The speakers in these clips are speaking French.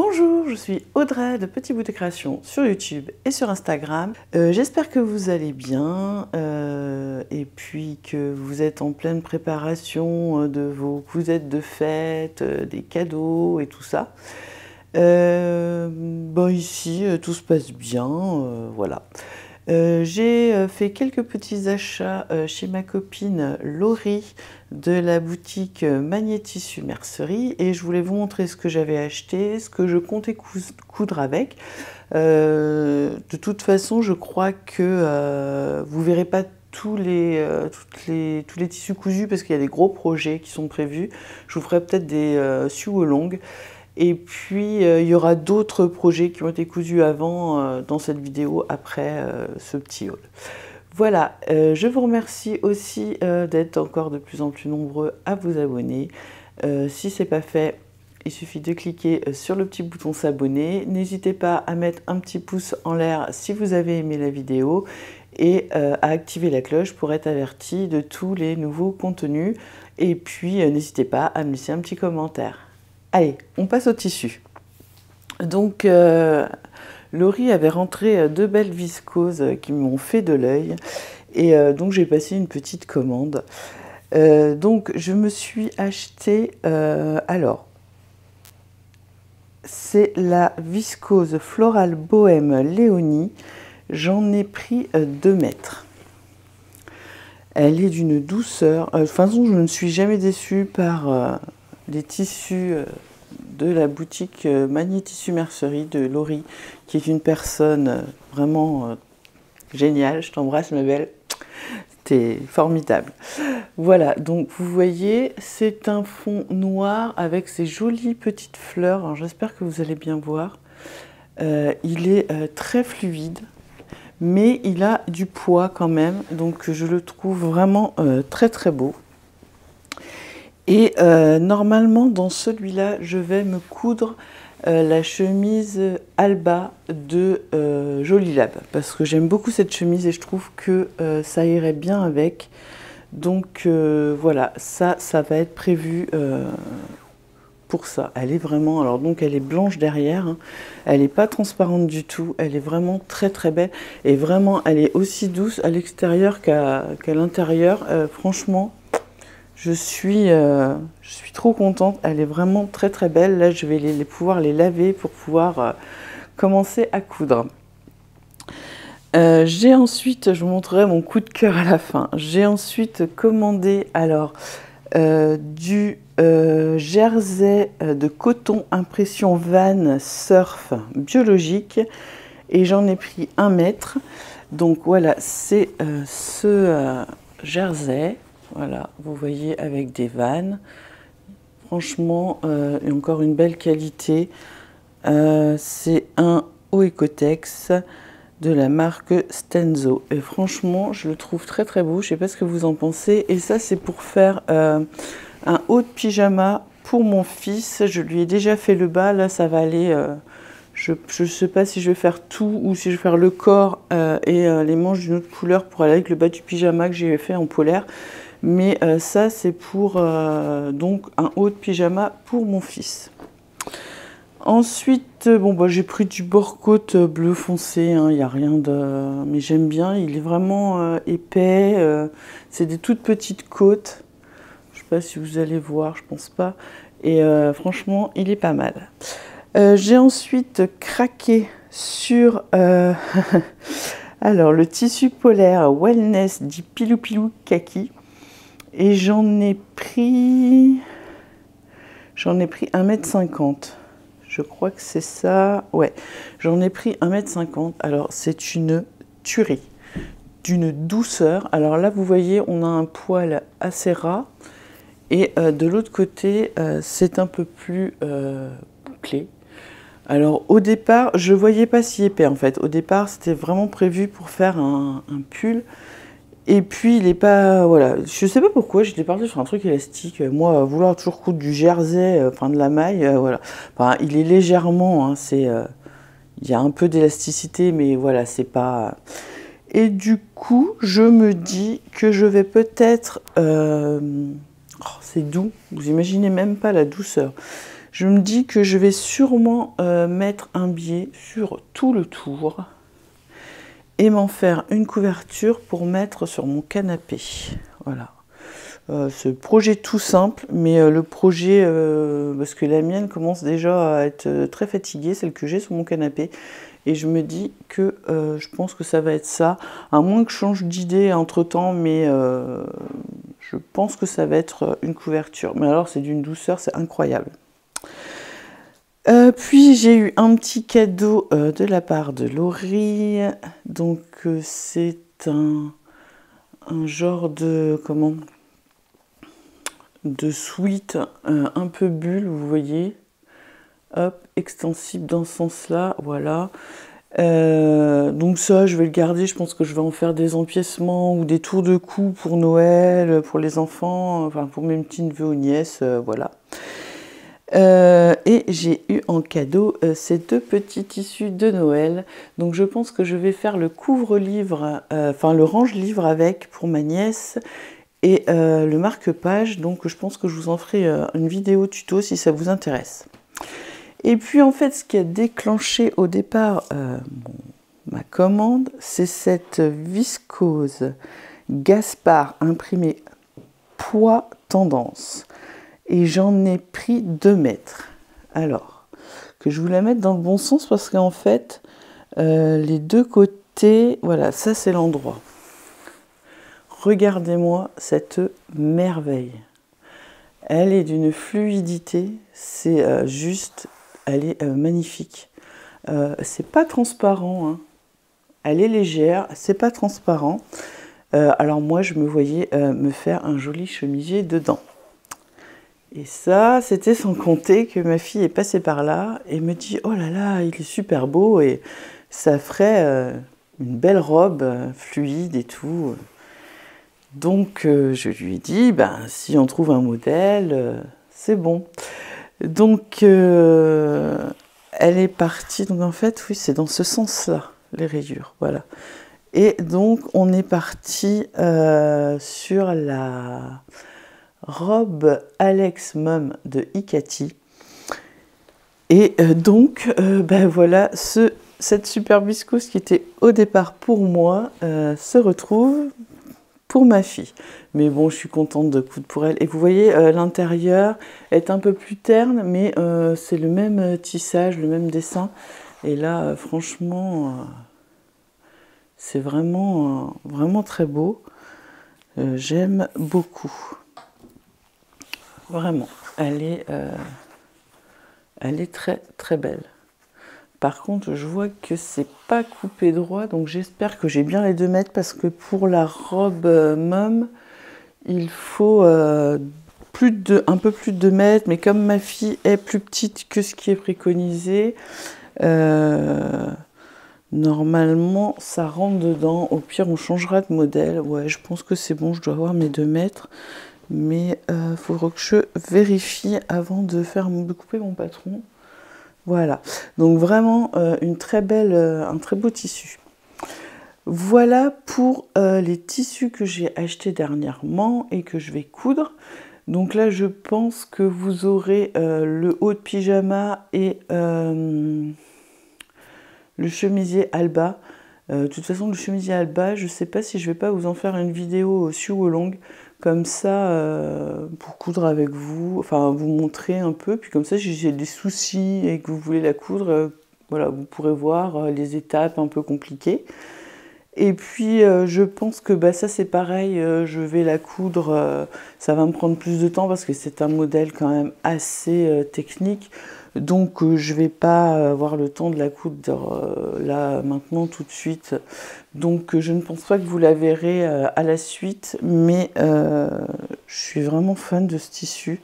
Bonjour, je suis Audrey de Petit Bout de Création sur YouTube et sur Instagram. J'espère que vous allez bien et puis que vous êtes en pleine préparation de vos cousettes de fête, des cadeaux et tout ça. Bon, ici, tout se passe bien, voilà. J'ai fait quelques petits achats chez ma copine Laurie de la boutique Magnétissu Mercerie et je voulais vous montrer ce que j'avais acheté, ce que je comptais coudre avec. De toute façon, je crois que vous verrez pas tous les tissus cousus parce qu'il y a des gros projets qui sont prévus. Je vous ferai peut-être des sew along. Et puis, il y aura d'autres projets qui ont été cousus avant dans cette vidéo après ce petit haul. Voilà, je vous remercie aussi d'être encore de plus en plus nombreux à vous abonner. Si ce n'est pas fait, il suffit de cliquer sur le petit bouton s'abonner. N'hésitez pas à mettre un petit pouce en l'air si vous avez aimé la vidéo et à activer la cloche pour être averti de tous les nouveaux contenus. Et puis, n'hésitez pas à me laisser un petit commentaire. Allez, on passe au tissu. Donc, Laurie avait rentré deux belles viscoses qui m'ont fait de l'œil. Et donc, j'ai passé une petite commande. Donc, je me suis acheté... alors, c'est la viscose Floral Bohème Léonie. J'en ai pris 2 mètres. Elle est d'une douceur. De toute façon, je ne suis jamais déçue par... les tissus de la boutique Magnétissu Mercerie de Laurie, qui est une personne vraiment géniale. Je t'embrasse, ma belle. C'était formidable. Voilà, donc vous voyez, c'est un fond noir avec ces jolies petites fleurs. J'espère que vous allez bien voir. Il est très fluide, mais il a du poids quand même. Donc je le trouve vraiment très très beau. Et normalement, dans celui-là, je vais me coudre la chemise Alba de Jolie Lab. Parce que j'aime beaucoup cette chemise et je trouve que ça irait bien avec. Donc voilà, ça va être prévu pour ça. Elle est vraiment... Alors donc, elle est blanche derrière. Hein. Elle n'est pas transparente du tout. Elle est vraiment très très belle. Et vraiment, elle est aussi douce à l'extérieur qu'à l'intérieur. Franchement... Je suis trop contente, elle est vraiment très très belle. Là, je vais pouvoir les laver pour pouvoir commencer à coudre. J'ai ensuite, je vous montrerai mon coup de cœur à la fin. J'ai ensuite commandé alors du jersey de coton impression Van Surf biologique et j'en ai pris 1 mètre. Donc voilà, c'est ce jersey. Voilà, vous voyez avec des vannes. Franchement, et encore une belle qualité. C'est un haut Ecotex de la marque Stenzo. Et franchement, je le trouve très très beau. Je ne sais pas ce que vous en pensez. Et ça, c'est pour faire un haut de pyjama pour mon fils. Je lui ai déjà fait le bas. Là, ça va aller... je ne sais pas si je vais faire tout ou si je vais faire le corps et les manches d'une autre couleur pour aller avec le bas du pyjama que j'ai fait en polaire. Mais ça, c'est pour donc un haut de pyjama pour mon fils. Ensuite, bon, bah, j'ai pris du bord-côte bleu foncé. Il n'y a rien de... Mais j'aime bien. Il est vraiment épais. C'est des toutes petites côtes. Je ne sais pas si vous allez voir, je pense pas. Et franchement, il est pas mal. J'ai ensuite craqué sur... alors, le tissu polaire Wellness dit Pilou Pilou Kaki. Et j'en ai pris 1,50 m. Je crois que c'est ça. Ouais, j'en ai pris 1,50 m. Alors, c'est une tuerie, d'une douceur. Alors là, vous voyez, on a un poil assez ras. Et de l'autre côté, c'est un peu plus bouclé. Alors, au départ, je ne voyais pas si épais, en fait. Au départ, c'était vraiment prévu pour faire un pull. Et puis, il n'est pas... Voilà, je sais pas pourquoi, j'étais partie sur un truc élastique. Moi, vouloir toujours coudre du jersey, enfin de la maille, voilà. Enfin, il est légèrement, hein, c'est... il y a un peu d'élasticité, mais voilà, c'est pas... Et du coup, je me dis que je vais peut-être... Oh, c'est doux, vous imaginez même pas la douceur. Je me dis que je vais sûrement mettre un biais sur tout le tour et m'en faire une couverture pour mettre sur mon canapé. Voilà. Ce projet tout simple, mais le projet, parce que la mienne commence déjà à être très fatiguée, celle que j'ai sur mon canapé, et je me dis que je pense que ça va être ça, à moins que je change d'idée entre temps, mais je pense que ça va être une couverture. Mais alors c'est d'une douceur, c'est incroyable. Puis j'ai eu un petit cadeau de la part de Laurie, donc c'est un genre de, comment, de sweat un peu bulle, vous voyez, hop, extensible dans ce sens-là, voilà. Donc ça, je vais le garder, je pense que je vais en faire des empiècements ou des tours de cou pour Noël, pour les enfants, enfin pour mes petits neveux ou nièces, voilà. Et j'ai eu en cadeau ces deux petits tissus de Noël. Donc je pense que je vais faire le couvre-livre, enfin le range-livre avec pour ma nièce et le marque-page. Donc je pense que je vous en ferai une vidéo tuto si ça vous intéresse. Et puis en fait, ce qui a déclenché au départ ma commande, c'est cette viscose Gaspard imprimée poids tendance. Et j'en ai pris 2 mètres. Alors, que je vous la mette dans le bon sens parce qu'en fait, les deux côtés, voilà, ça c'est l'endroit. Regardez-moi cette merveille. Elle est d'une fluidité, c'est juste, elle est magnifique. C'est pas transparent, hein. Elle est légère, c'est pas transparent. Alors moi, je me voyais me faire un joli chemisier dedans. Et ça, c'était sans compter que ma fille est passée par là et me dit « Oh là là, il est super beau » et ça ferait une belle robe fluide et tout. Donc je lui ai dit ben, « Si on trouve un modèle, c'est bon. » Donc elle est partie. Donc en fait, oui, c'est dans ce sens-là, les rayures. Voilà. Et donc on est parti sur la robe Alex Mum de Ikati. Et donc, ben voilà, cette super viscose qui était au départ pour moi se retrouve pour ma fille. Mais bon, je suis contente de coudre pour elle. Et vous voyez, l'intérieur est un peu plus terne, mais c'est le même tissage, le même dessin. Et là, franchement, c'est vraiment, vraiment très beau. J'aime beaucoup. Vraiment, elle est très très belle. Par contre, je vois que c'est pas coupé droit, donc j'espère que j'ai bien les 2 mètres parce que pour la robe Mum, il faut un peu plus de 2 mètres, mais comme ma fille est plus petite que ce qui est préconisé, normalement ça rentre dedans. Au pire, on changera de modèle. Ouais, je pense que c'est bon, je dois avoir mes 2 mètres. Mais il faudra que je vérifie avant de couper mon patron. Voilà, donc vraiment un très beau tissu. Voilà pour les tissus que j'ai achetés dernièrement et que je vais coudre. Donc là, je pense que vous aurez le haut de pyjama et le chemisier Alba. De toute façon, le chemisier Alba, je ne sais pas si je vais pas vous en faire une vidéo sur longue. Comme ça, pour coudre avec vous, enfin vous montrer un peu, puis comme ça si j'ai des soucis et que vous voulez la coudre, voilà, vous pourrez voir les étapes un peu compliquées. Et puis je pense que bah, ça c'est pareil, je vais la coudre, ça va me prendre plus de temps parce que c'est un modèle quand même assez technique. Donc je vais pas avoir le temps de la coudre là maintenant tout de suite. Donc je ne pense pas que vous la verrez à la suite, mais je suis vraiment fan de ce tissu.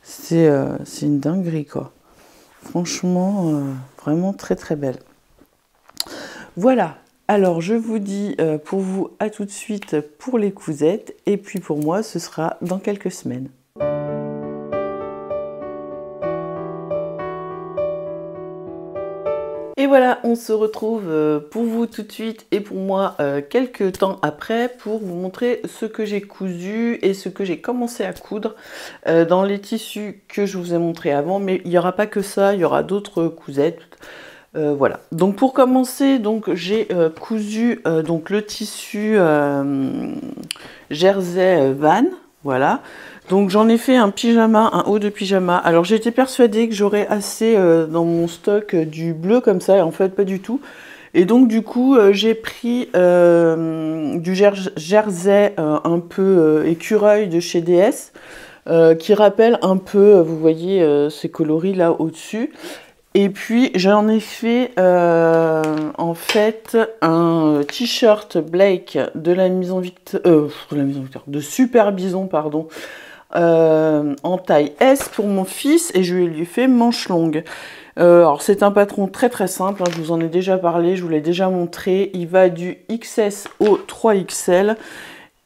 C'est une dinguerie quoi. Franchement, vraiment très très belle. Voilà, alors je vous dis pour vous à tout de suite pour les cousettes, et puis pour moi ce sera dans quelques semaines. Et voilà, on se retrouve pour vous tout de suite et pour moi quelques temps après pour vous montrer ce que j'ai cousu et ce que j'ai commencé à coudre dans les tissus que je vous ai montré avant, mais il n'y aura pas que ça, il y aura d'autres cousettes. Voilà, donc pour commencer, donc j'ai cousu donc le tissu jersey van, voilà. Donc j'en ai fait un pyjama, un haut de pyjama. Alors j'étais persuadée que j'aurais assez dans mon stock du bleu comme ça, et en fait pas du tout. Et donc du coup j'ai pris du jersey un peu écureuil de chez DS, qui rappelle un peu, vous voyez ces coloris là au-dessus. Et puis j'en ai fait en fait un t-shirt Blake de la Maison Victor, de Super Bison, pardon, en taille S pour mon fils, et je lui ai fait manche longue. Alors c'est un patron très très simple, hein, je vous en ai déjà parlé, je vous l'ai déjà montré. Il va du XS au 3XL.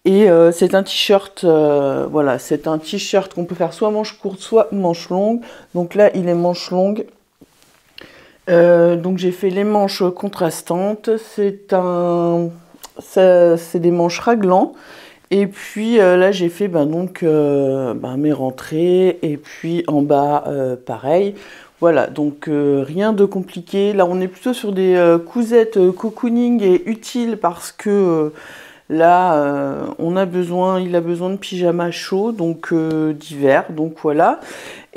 Et c'est un t-shirt, voilà, c'est un t-shirt qu'on peut faire soit manche courte, soit manche longue. Donc là, il est manche longue. Donc j'ai fait les manches contrastantes, c'est des manches raglan, et puis là j'ai fait mes rentrées, et puis en bas pareil, voilà, donc rien de compliqué. Là on est plutôt sur des cousettes cocooning et utiles parce que là il a besoin de pyjama chaud, donc d'hiver, donc voilà.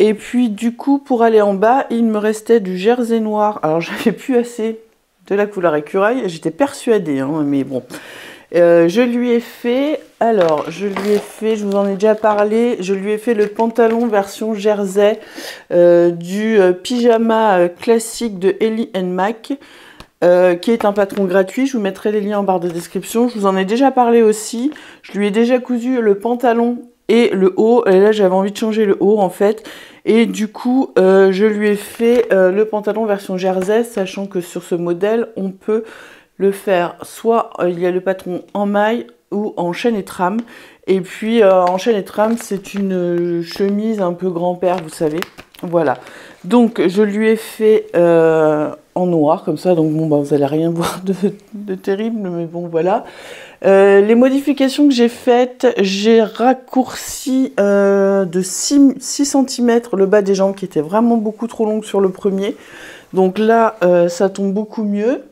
Et puis du coup pour aller en bas il me restait du jersey noir. Alors j'avais plus assez de la couleur écureuil, j'étais persuadée, hein, mais bon. Je lui ai fait, je vous en ai déjà parlé, je lui ai fait le pantalon version jersey du pyjama classique de Ellie & Mac, qui est un patron gratuit. Je vous mettrai les liens en barre de description. Je vous en ai déjà parlé aussi. Je lui ai déjà cousu le pantalon et le haut, et là j'avais envie de changer le haut en fait, et du coup je lui ai fait le pantalon version jersey, sachant que sur ce modèle on peut le faire soit il y a le patron en maille ou en chaîne et trame, et puis en chaîne et trame c'est une chemise un peu grand-père, vous savez, voilà. Donc je lui ai fait en noir comme ça, donc bon bah vous allez rien voir de terrible, mais bon voilà. Les modifications que j'ai faites, j'ai raccourci de 6 cm le bas des jambes qui était vraiment beaucoup trop long sur le premier. Donc là, ça tombe beaucoup mieux.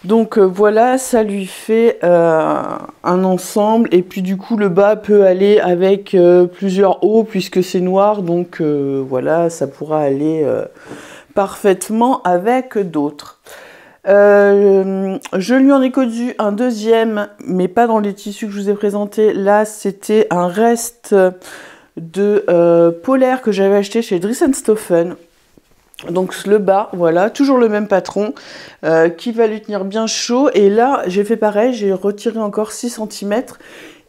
Donc voilà, ça lui fait un ensemble. Et puis du coup, le bas peut aller avec plusieurs hauts puisque c'est noir. Donc voilà, ça pourra aller parfaitement avec d'autres. Je lui en ai cousu un deuxième, mais pas dans les tissus que je vous ai présentés. Là, c'était un reste de polaire que j'avais acheté chez Dries & Stoffen. Donc le bas, voilà, toujours le même patron qui va lui tenir bien chaud. Et là, j'ai fait pareil, j'ai retiré encore 6 cm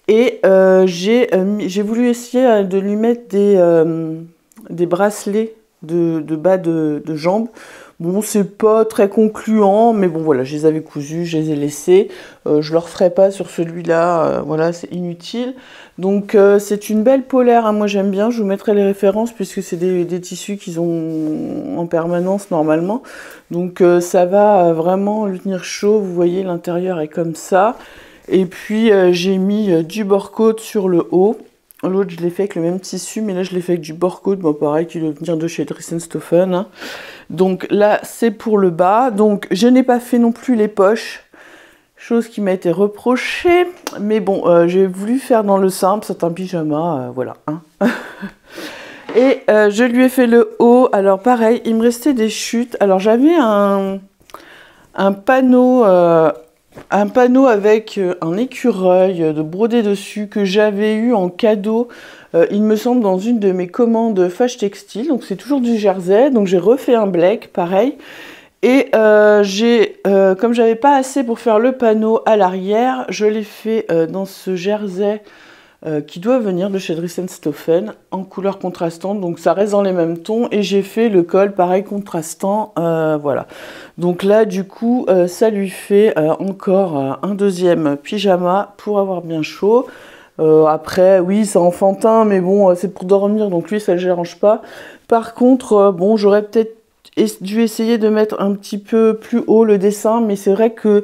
et j'ai voulu essayer de lui mettre des bracelets de bas de jambes. Bon, c'est pas très concluant, mais bon, voilà, je les avais cousus, je les ai laissés. Je le referai pas sur celui-là, voilà, c'est inutile. Donc, c'est une belle polaire, hein, moi j'aime bien. Je vous mettrai les références puisque c'est des tissus qu'ils ont en permanence normalement. Donc, ça va vraiment lui tenir chaud. Vous voyez, l'intérieur est comme ça. Et puis, j'ai mis du bord-côte sur le haut. L'autre, je l'ai fait avec le même tissu, mais là, je l'ai fait avec du bord-côte, bon, pareil, qui doit venir de chez Dries & Stoffen. Hein. Donc là, c'est pour le bas. Donc, je n'ai pas fait non plus les poches, chose qui m'a été reprochée. Mais bon, j'ai voulu faire dans le simple, c'est un pyjama, voilà. Hein. Et je lui ai fait le haut. Alors, pareil, il me restait des chutes. Alors, j'avais un panneau... un panneau avec un écureuil de brodé dessus que j'avais eu en cadeau, il me semble, dans une de mes commandes Fâche Textile. Donc c'est toujours du jersey, donc j'ai refait un Blake, pareil. Et comme j'avais pas assez pour faire le panneau à l'arrière, je l'ai fait dans ce jersey qui doit venir de chez Dries & Stoffen en couleur contrastante, donc ça reste dans les mêmes tons, et j'ai fait le col pareil contrastant, voilà. Donc là du coup ça lui fait encore un deuxième pyjama pour avoir bien chaud. Après oui c'est enfantin, mais bon c'est pour dormir, donc lui ça le dérange pas. Par contre bon, j'aurais peut-être dû essayer de mettre un petit peu plus haut le dessin, mais c'est vrai que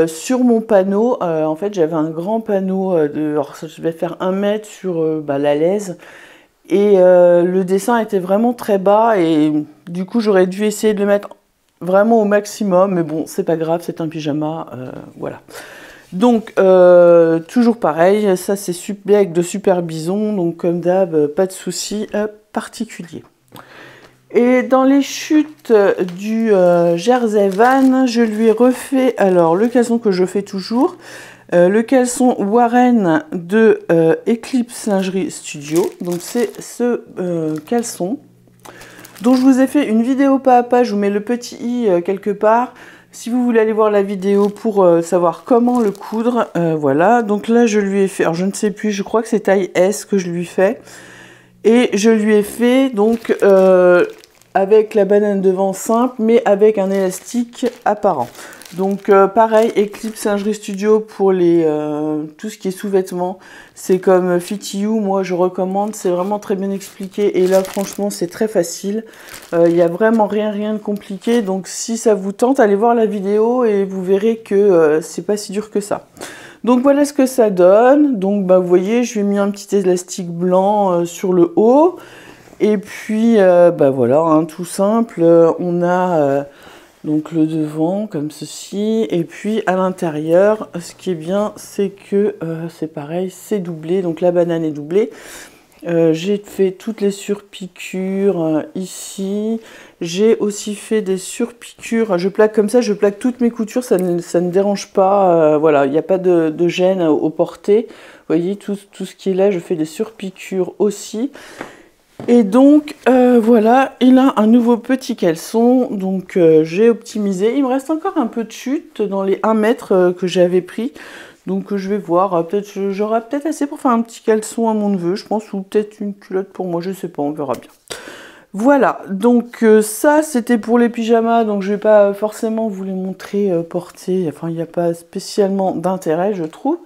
sur mon panneau, en fait j'avais un grand panneau, alors je vais faire 1 mètre sur la laise, et le dessin était vraiment très bas, et du coup j'aurais dû essayer de le mettre vraiment au maximum, mais bon c'est pas grave, c'est un pyjama, voilà. Donc toujours pareil, ça c'est bec de Super Bison, donc comme d'hab, pas de souci particulier. Et dans les chutes du Jersey Van, je lui ai refait alors le caleçon que je fais toujours, le caleçon Warren de Eclipse Lingerie Studio. Donc c'est ce caleçon dont je vous ai fait une vidéo pas à pas, je vous mets le petit i quelque part. Si vous voulez aller voir la vidéo pour savoir comment le coudre, voilà. Donc là je lui ai fait, alors je ne sais plus, je crois que c'est taille S que je lui fais. Et je lui ai fait donc avec la banane devant simple, mais avec un élastique apparent. Donc pareil, Eclipse Lingerie Studio pour les tout ce qui est sous-vêtements. C'est comme Fit You, moi je recommande, c'est vraiment très bien expliqué. Et là franchement c'est très facile. Il n'y a vraiment rien de compliqué. Donc si ça vous tente, allez voir la vidéo et vous verrez que c'est pas si dur que ça. Donc voilà ce que ça donne. Donc vous voyez, je lui ai mis un petit élastique blanc sur le haut. Et puis voilà, hein, tout simple. On a donc le devant comme ceci. Et puis à l'intérieur, ce qui est bien, c'est que c'est pareil, c'est doublé. Donc la banane est doublée. J'ai fait toutes les surpiqûres ici. J'ai aussi fait des surpiqûres. Je plaque comme ça, je plaque toutes mes coutures, ça ne dérange pas. Voilà, il n'y a pas de gêne au porté. Vous voyez, tout ce qui est là, je fais des surpiqûres aussi. Et donc, voilà, il a un nouveau petit caleçon. Donc, j'ai optimisé. Il me reste encore un peu de chute dans les 1 mètre que j'avais pris. Donc je vais voir, j'aurai peut-être assez pour faire un petit caleçon à mon neveu, je pense, ou peut-être une culotte pour moi, je sais pas, on verra bien. Voilà, donc ça c'était pour les pyjamas, donc je vais pas forcément vous les montrer portés, enfin il n'y a pas spécialement d'intérêt je trouve.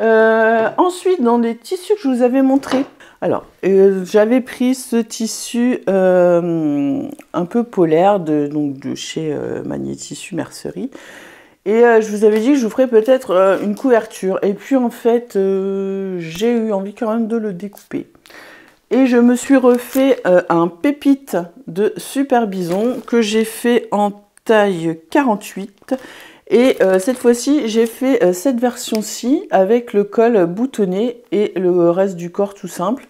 Ensuite dans les tissus que je vous avais montrés, alors j'avais pris ce tissu un peu polaire de chez Magnétissu Mercerie. Et je vous avais dit que je vous ferais peut-être une couverture. Et puis en fait, j'ai eu envie quand même de le découper. Et je me suis refait un pépite de Super Bison que j'ai fait en taille 48. Et cette fois-ci, j'ai fait cette version-ci avec le col boutonné et le reste du corps tout simple.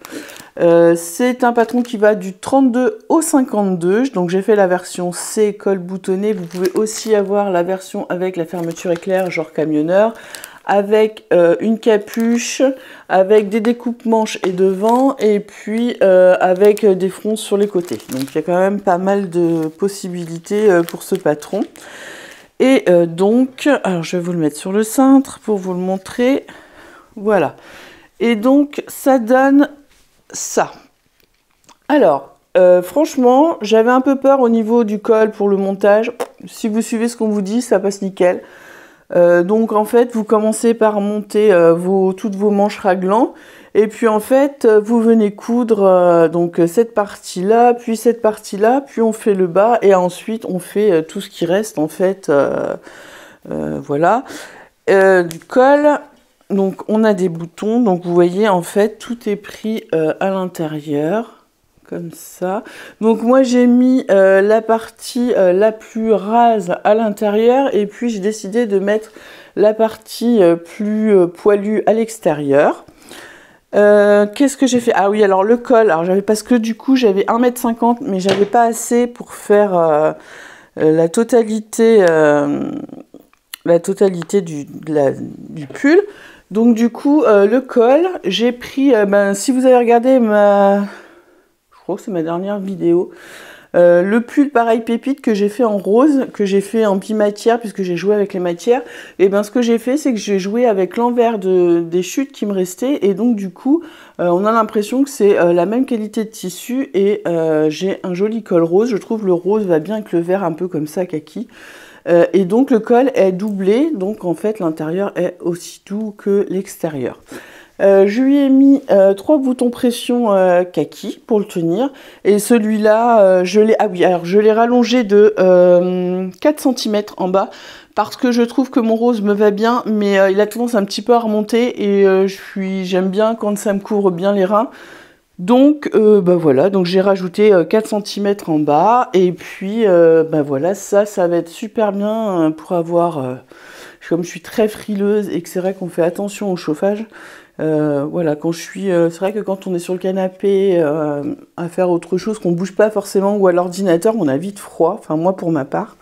C'est un patron qui va du 32 au 52, donc j'ai fait la version C, col boutonné. Vous pouvez aussi avoir la version avec la fermeture éclair, genre camionneur, avec une capuche, avec des découpes manches et devant, et puis avec des fronts sur les côtés. Donc il y a quand même pas mal de possibilités pour ce patron. Et donc, alors je vais vous le mettre sur le cintre pour vous le montrer. Voilà. Et donc ça donne ça. Alors, franchement, j'avais un peu peur au niveau du col pour le montage. Si vous suivez ce qu'on vous dit, ça passe nickel. Donc en fait, vous commencez par monter toutes vos manches raglan. Et puis en fait, vous venez coudre donc cette partie-là, puis cette partie-là, puis on fait le bas et ensuite on fait tout ce qui reste en fait. Voilà. Du col. Donc on a des boutons, donc vous voyez en fait tout est pris à l'intérieur, comme ça. Donc moi j'ai mis la partie la plus rase à l'intérieur et puis j'ai décidé de mettre la partie plus poilue à l'extérieur. Qu'est-ce que j'ai fait? Ah oui, alors le col, alors parce que du coup j'avais 1,50 m mais j'avais pas assez pour faire la totalité du pull. Donc du coup, le col, j'ai pris, si vous avez regardé je crois que c'est ma dernière vidéo, le pull pareil pépite que j'ai fait en rose, que j'ai fait en bimatière puisque j'ai joué avec les matières, et ce que j'ai fait c'est que j'ai joué avec l'envers des chutes qui me restaient, et donc du coup on a l'impression que c'est la même qualité de tissu, et j'ai un joli col rose. Je trouve le rose va bien avec le vert un peu comme ça kaki. Et donc le col est doublé, donc en fait l'intérieur est aussi doux que l'extérieur. Je lui ai mis 3 boutons pression kaki pour le tenir. Et celui-là, je l'ai rallongé de 4 cm en bas parce que je trouve que mon rose me va bien, mais il a tendance un petit peu à remonter et j'aime bien quand ça me couvre bien les reins. Donc bah voilà, donc j'ai rajouté 4 cm en bas et puis bah voilà, ça va être super bien pour avoir, comme je suis très frileuse et que c'est vrai qu'on fait attention au chauffage, voilà, quand je suis, c'est vrai que quand on est sur le canapé à faire autre chose, qu'on bouge pas forcément ou à l'ordinateur, on a vite froid, enfin moi pour ma part.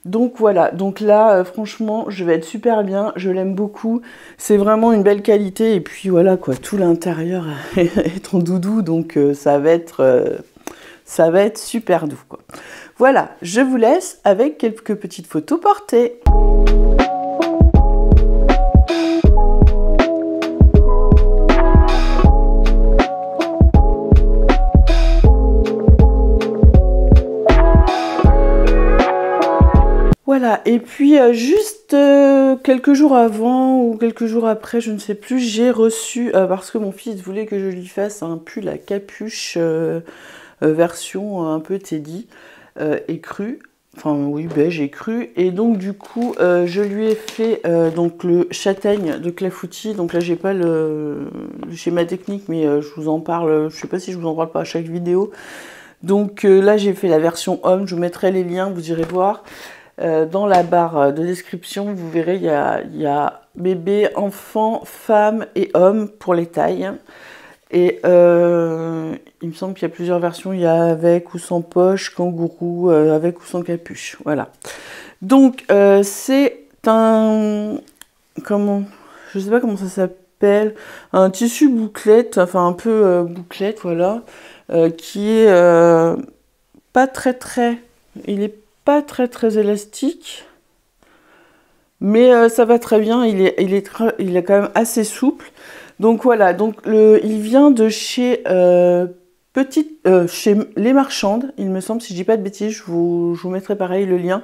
Donc voilà, donc là franchement je vais être super bien, je l'aime beaucoup, c'est vraiment une belle qualité et puis voilà quoi, tout l'intérieur est en doudou donc ça va être super doux quoi. Voilà, je vous laisse avec quelques petites photos portées. Voilà, et puis juste quelques jours avant ou quelques jours après, je ne sais plus, j'ai reçu, parce que mon fils voulait que je lui fasse un pull à capuche version un peu Teddy, écru, enfin oui, beige écru, et donc du coup, je lui ai fait donc le châtaigne de Clafoutis, donc là j'ai pas le schéma technique, mais je vous en parle, je sais pas si je vous en parle pas à chaque vidéo, donc là j'ai fait la version homme, je vous mettrai les liens, vous irez voir. Dans la barre de description, vous verrez, il y a bébé, enfant, femme et homme pour les tailles. Et il me semble qu'il y a plusieurs versions, il y a avec ou sans poche, kangourou, avec ou sans capuche. Voilà. Donc, c'est un... Comment... Je sais pas comment ça s'appelle. Un tissu bouclette, enfin un peu bouclette, voilà. Qui est pas très... Il est pas très élastique, mais ça va très bien, il est quand même assez souple. Donc voilà, donc il vient de chez chez Les Marchandes, il me semble, si je dis pas de bêtises, je vous mettrai pareil le lien.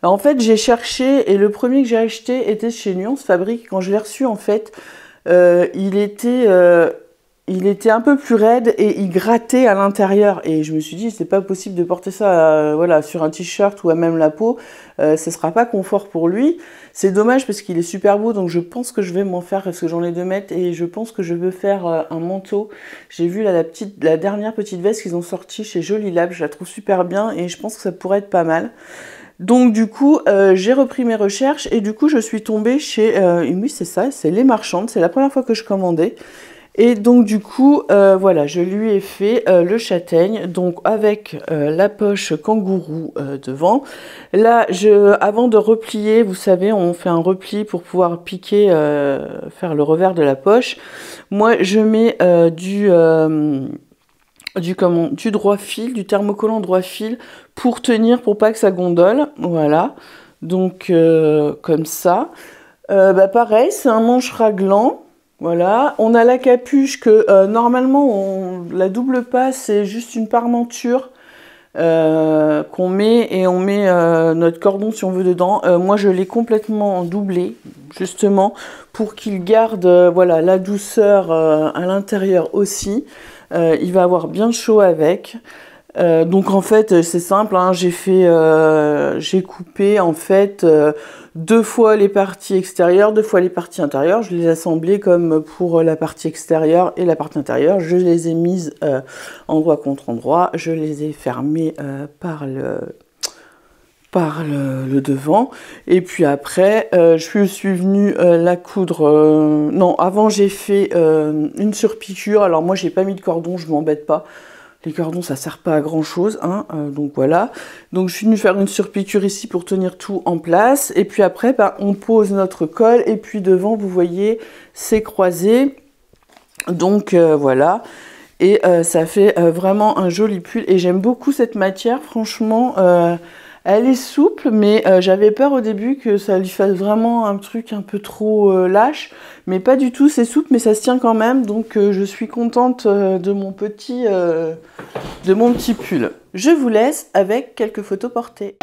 Alors, en fait, j'ai cherché et le premier que j'ai acheté était chez Nuance Fabrique. Quand je l'ai reçu, en fait, il était un peu plus raide et il grattait à l'intérieur. Et je me suis dit, c'est pas possible de porter ça voilà, sur un t-shirt ou à même la peau. Ce sera pas confort pour lui. C'est dommage parce qu'il est super beau. Donc je pense que je vais m'en faire parce que j'en ai 2 mètres. Et je pense que je veux faire un manteau. J'ai vu là, la dernière petite veste qu'ils ont sortie chez Jolie Lab. Je la trouve super bien et je pense que ça pourrait être pas mal. Donc du coup, j'ai repris mes recherches et du coup, je suis tombée chez... oui, c'est ça, c'est Les Marchandes. C'est la première fois que je commandais. Et donc du coup, voilà, je lui ai fait le châtaigne, donc avec la poche kangourou devant. Là, avant de replier, vous savez, on fait un repli pour pouvoir piquer, faire le revers de la poche. Moi, je mets du droit fil, du thermocollant droit fil pour tenir, pour pas que ça gondole. Voilà, donc comme ça. Pareil, c'est un manche raglant. Voilà, on a la capuche que normalement la double passe, c'est juste une parmenture qu'on met et on met notre cordon si on veut dedans. Moi je l'ai complètement doublé justement pour qu'il garde voilà, la douceur à l'intérieur aussi. Il va avoir bien chaud avec. Donc en fait c'est simple, hein, j'ai coupé en fait 2 fois les parties extérieures, 2 fois les parties intérieures. Je les ai assemblées comme pour la partie extérieure et la partie intérieure. Je les ai mises endroit contre endroit. Je les ai fermées par le devant. Et puis après, je suis venue la coudre... non, avant j'ai fait une surpiqûre. Alors moi j'ai pas mis de cordon, je m'embête pas. Les cordons, ça sert pas à grand chose, hein, donc voilà. Donc je suis venue faire une surpiqûre ici pour tenir tout en place. Et puis après, on pose notre col. Et puis devant, vous voyez, c'est croisé. Donc voilà. Et ça fait vraiment un joli pull. Et j'aime beaucoup cette matière, franchement. Elle est souple, mais j'avais peur au début que ça lui fasse vraiment un truc un peu trop lâche. Mais pas du tout, c'est souple, mais ça se tient quand même. Donc je suis contente de mon petit pull. Je vous laisse avec quelques photos portées.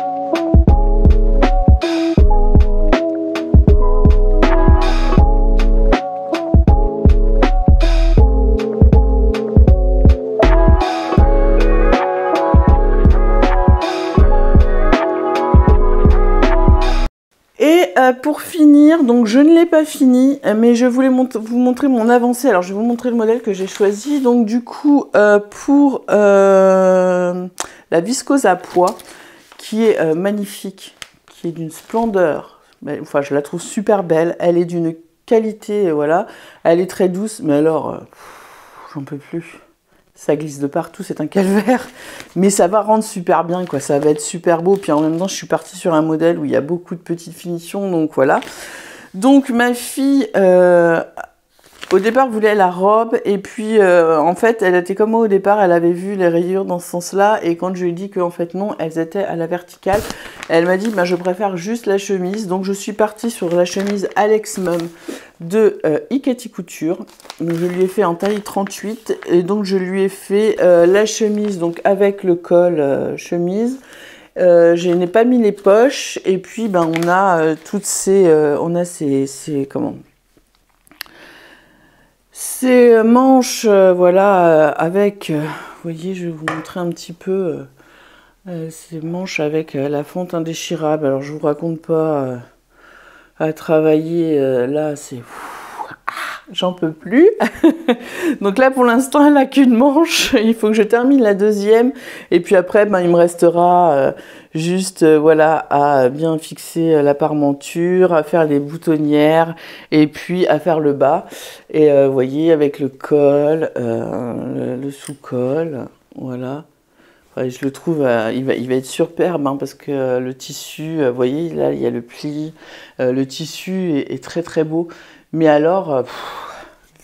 pour finir, donc je ne l'ai pas fini, mais je voulais vous montrer mon avancée. Alors je vais vous montrer le modèle que j'ai choisi. Donc du coup, pour la viscose à pois, qui est magnifique, qui est d'une splendeur, enfin je la trouve super belle, elle est d'une qualité, voilà, elle est très douce, mais alors, j'en peux plus. Ça glisse de partout, c'est un calvaire, mais ça va rendre super bien, quoi. Ça va être super beau. Puis en même temps, je suis partie sur un modèle où il y a beaucoup de petites finitions, donc voilà. Donc ma fille, au départ, voulait la robe, et puis en fait, elle était comme moi au départ, elle avait vu les rayures dans ce sens-là, et quand je lui ai dit qu'en fait non, elles étaient à la verticale, elle m'a dit, bah, je préfère juste la chemise. Donc je suis partie sur la chemise Alex Mum de Iketi Couture. Donc, je lui ai fait en taille 38, et donc je lui ai fait la chemise donc avec le col chemise. Je n'ai pas mis les poches, et puis ben, on a toutes ces, comment, ces manches, voilà, avec, vous voyez, je vais vous montrer un petit peu ces manches avec la fente indéchirable. Alors je vous raconte pas à travailler, là c'est, j'en peux plus. Donc là pour l'instant elle a qu'une manche, il faut que je termine la deuxième, et puis après ben, il me restera juste voilà, à bien fixer la parmenture, à faire les boutonnières, et puis à faire le bas. Et vous voyez, avec le col, le sous-col, voilà. Ouais, je le trouve, il va être superbe, hein, parce que le tissu, vous voyez, là il y a le pli, le tissu est très très beau. Mais alors,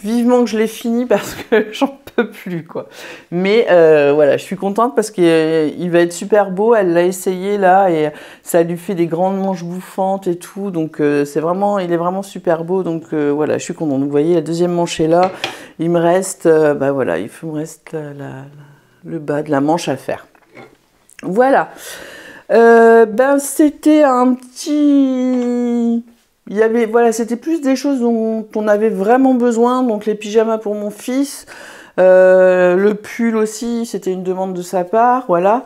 vivement que je l'ai fini parce que j'en peux plus, quoi. Mais voilà, je suis contente parce qu'il va être super beau. Elle l'a essayé là et ça lui fait des grandes manches bouffantes et tout. Donc c'est vraiment, il est vraiment super beau. Donc voilà, je suis contente. Donc vous voyez, la deuxième manche est là. Il me reste, bah voilà, il me reste le bas de la manche à faire. Voilà. Ben c'était un petit... Il y avait, voilà, c'était plus des choses dont on avait vraiment besoin, donc les pyjamas pour mon fils, le pull aussi, c'était une demande de sa part, voilà.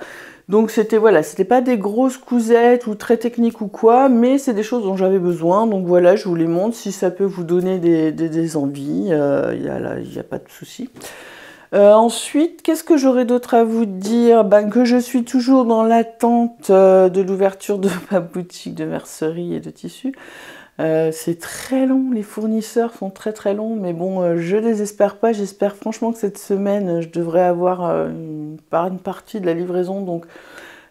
Donc c'était, voilà, c'était pas des grosses cousettes ou très techniques ou quoi, mais c'est des choses dont j'avais besoin, donc voilà, je vous les montre, si ça peut vous donner des envies, il y a pas de souci. Ensuite, qu'est-ce que j'aurais d'autre à vous dire? Ben, que je suis toujours dans l'attente de l'ouverture de ma boutique de mercerie et de tissus. C'est très long, les fournisseurs sont très très longs, mais bon, je les espère pas. J'espère franchement que cette semaine, je devrais avoir une partie de la livraison, donc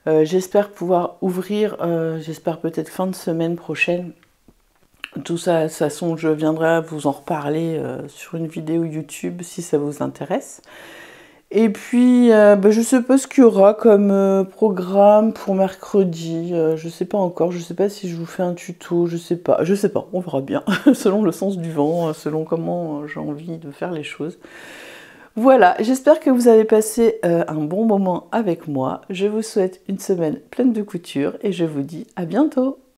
j'espère pouvoir ouvrir, j'espère peut-être fin de semaine prochaine. Tout ça, de toute façon, je viendrai vous en reparler sur une vidéo YouTube si ça vous intéresse. Et puis, je sais pas ce qu'il y aura comme programme pour mercredi. Je sais pas encore. Je sais pas si je vous fais un tuto. Je sais pas. On verra bien. Selon le sens du vent, selon comment j'ai envie de faire les choses. Voilà. J'espère que vous avez passé un bon moment avec moi. Je vous souhaite une semaine pleine de couture et je vous dis à bientôt.